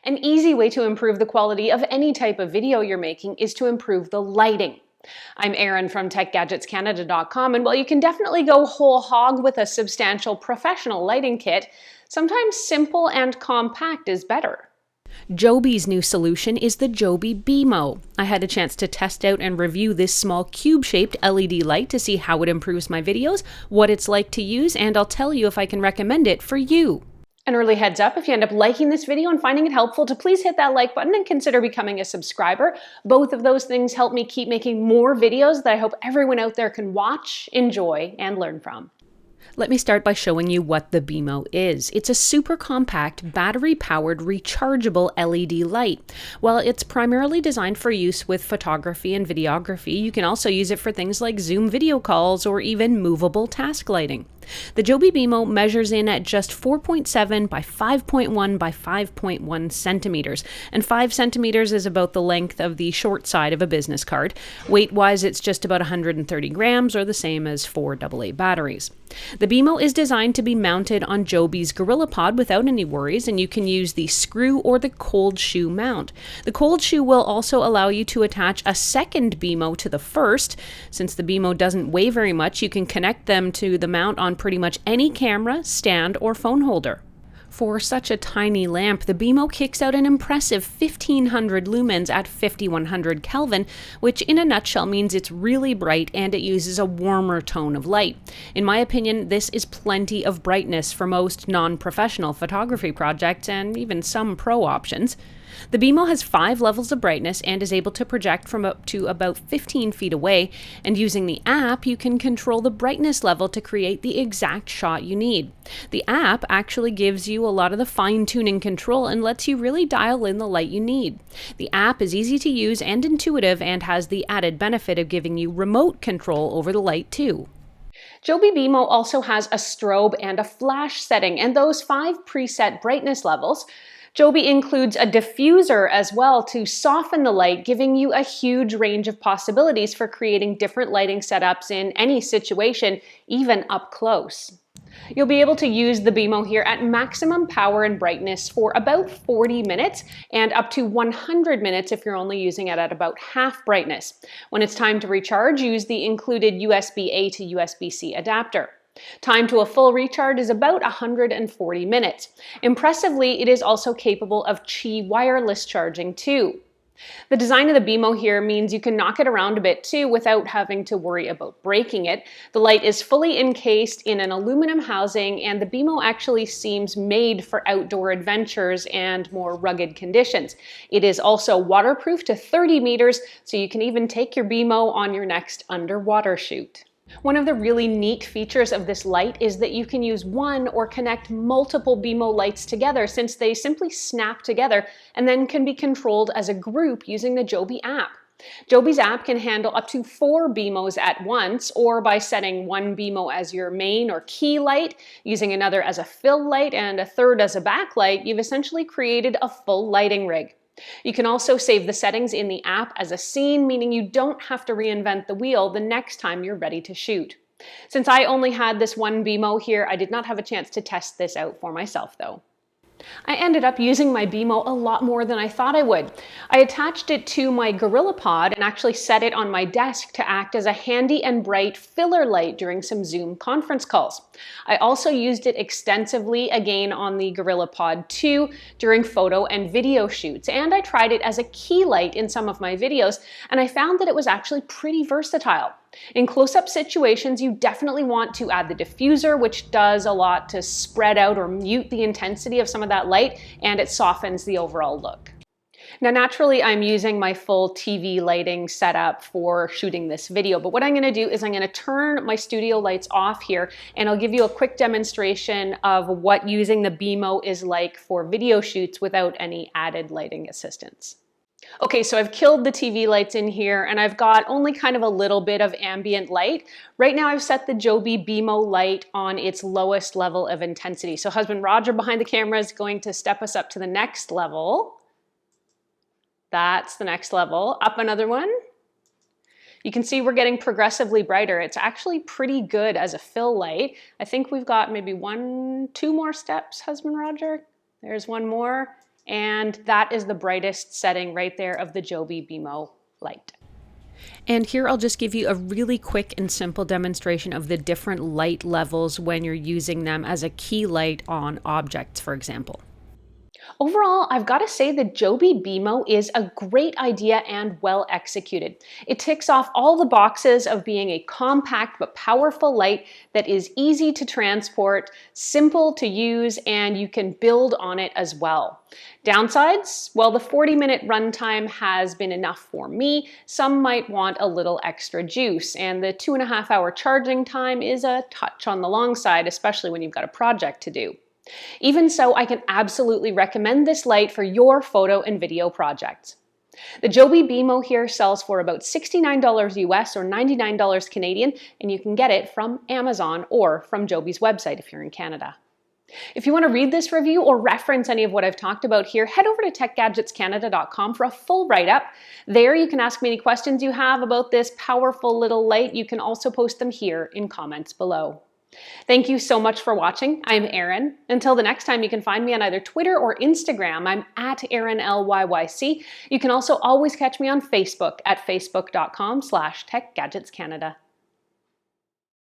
An easy way to improve the quality of any type of video you're making is to improve the lighting. I'm Erin from TechGadgetsCanada.com, and while you can definitely go whole hog with a substantial professional lighting kit, sometimes simple and compact is better. Joby's new solution is the Joby Beamo. I had a chance to test out and review this small cube-shaped LED light to see how it improves my videos, what it's like to use, and I'll tell you if I can recommend it for you. An early heads up, if you end up liking this video and finding it helpful, to please hit that like button and consider becoming a subscriber. Both of those things help me keep making more videos that I hope everyone out there can watch, enjoy, and learn from. Let me start by showing you what the Beamo is. It's a super compact, battery-powered, rechargeable LED light. While it's primarily designed for use with photography and videography, you can also use it for things like Zoom video calls or even movable task lighting. The Joby Beamo measures in at just 4.7 by 5.1 by 5.1 centimeters, and 5 centimeters is about the length of the short side of a business card. Weight-wise, it's just about 130 grams, or the same as 4 AA batteries. The Beamo is designed to be mounted on Joby's GorillaPod without any worries, and you can use the screw or the cold shoe mount. The cold shoe will also allow you to attach a second Beamo to the first. Since the Beamo doesn't weigh very much, you can connect them to the mount on pretty much any camera, stand, or phone holder. For such a tiny lamp, the Beamo kicks out an impressive 1500 lumens at 5100 Kelvin, which in a nutshell means it's really bright and it uses a warmer tone of light. In my opinion, this is plenty of brightness for most non-professional photography projects and even some pro options. The Beamo has 5 levels of brightness and is able to project from up to about 15 feet away, and using the app, you can control the brightness level to create the exact shot you need. The app actually gives you a lot of the fine-tuning control and lets you really dial in the light you need. The app is easy to use and intuitive and has the added benefit of giving you remote control over the light too. Joby Beamo also has a strobe and a flash setting, and those 5 preset brightness levels. Joby includes a diffuser as well to soften the light, giving you a huge range of possibilities for creating different lighting setups in any situation, even up close. You'll be able to use the Beamo here at maximum power and brightness for about 40 minutes and up to 100 minutes if you're only using it at about half brightness. When it's time to recharge, use the included USB-A to USB-C adapter. Time to a full recharge is about 140 minutes. Impressively, it is also capable of Qi wireless charging too. The design of the Beamo here means you can knock it around a bit too without having to worry about breaking it. The light is fully encased in an aluminum housing, and the Beamo actually seems made for outdoor adventures and more rugged conditions. It is also waterproof to 30 meters, so you can even take your Beamo on your next underwater shoot. One of the really neat features of this light is that you can use one or connect multiple Beamo lights together, since they simply snap together and then can be controlled as a group using the Joby app. Joby's app can handle up to 4 Beamos at once, or by setting one Beamo as your main or key light, using another as a fill light, and a third as a backlight, you've essentially created a full lighting rig. You can also save the settings in the app as a scene, meaning you don't have to reinvent the wheel the next time you're ready to shoot. Since I only had this one Beamo here, I did not have a chance to test this out for myself though. I ended up using my Beamo a lot more than I thought I would. I attached it to my GorillaPod and actually set it on my desk to act as a handy and bright filler light during some Zoom conference calls. I also used it extensively again on the GorillaPod 2 during photo and video shoots, and I tried it as a key light in some of my videos, and I found that it was actually pretty versatile. In close-up situations, you definitely want to add the diffuser, which does a lot to spread out or mute the intensity of some of that light, and it softens the overall look. Now, naturally, I'm using my full TV lighting setup for shooting this video, but what I'm going to do is I'm going to turn my studio lights off here, and I'll give you a quick demonstration of what using the Beamo is like for video shoots without any added lighting assistance. Okay, so I've killed the TV lights in here, and I've got only kind of a little bit of ambient light. Right now I've set the Joby Beamo light on its lowest level of intensity. So husband Roger behind the camera is going to step us up to the next level. That's the next level. Up another one. You can see we're getting progressively brighter. It's actually pretty good as a fill light. I think we've got maybe 2 more steps, husband Roger. There's one more. And that is the brightest setting right there of the Joby BMO light. And here I'll just give you a really quick and simple demonstration of the different light levels when you're using them as a key light on objects, for example. Overall, I've got to say the Joby BMO is a great idea and well executed. It ticks off all the boxes of being a compact but powerful light that is easy to transport, simple to use, and you can build on it as well. Downsides? Well, the 40-minute runtime has been enough for me. Some might want a little extra juice, and the 2.5-hour charging time is a touch on the long side, especially when you've got a project to do. Even so, I can absolutely recommend this light for your photo and video projects. The Joby BMO here sells for about $69 US or $99 Canadian, and you can get it from Amazon or from Joby's website if you're in Canada. If you want to read this review or reference any of what I've talked about here, head over to techgadgetscanada.com for a full write-up. There you can ask me any questions you have about this powerful little light. You can also post them here in comments below. Thank you so much for watching. I'm Erin. Until the next time, you can find me on either Twitter or Instagram. I'm at ErinLYYC. You can also always catch me on Facebook at facebook.com/techgadgetscanada.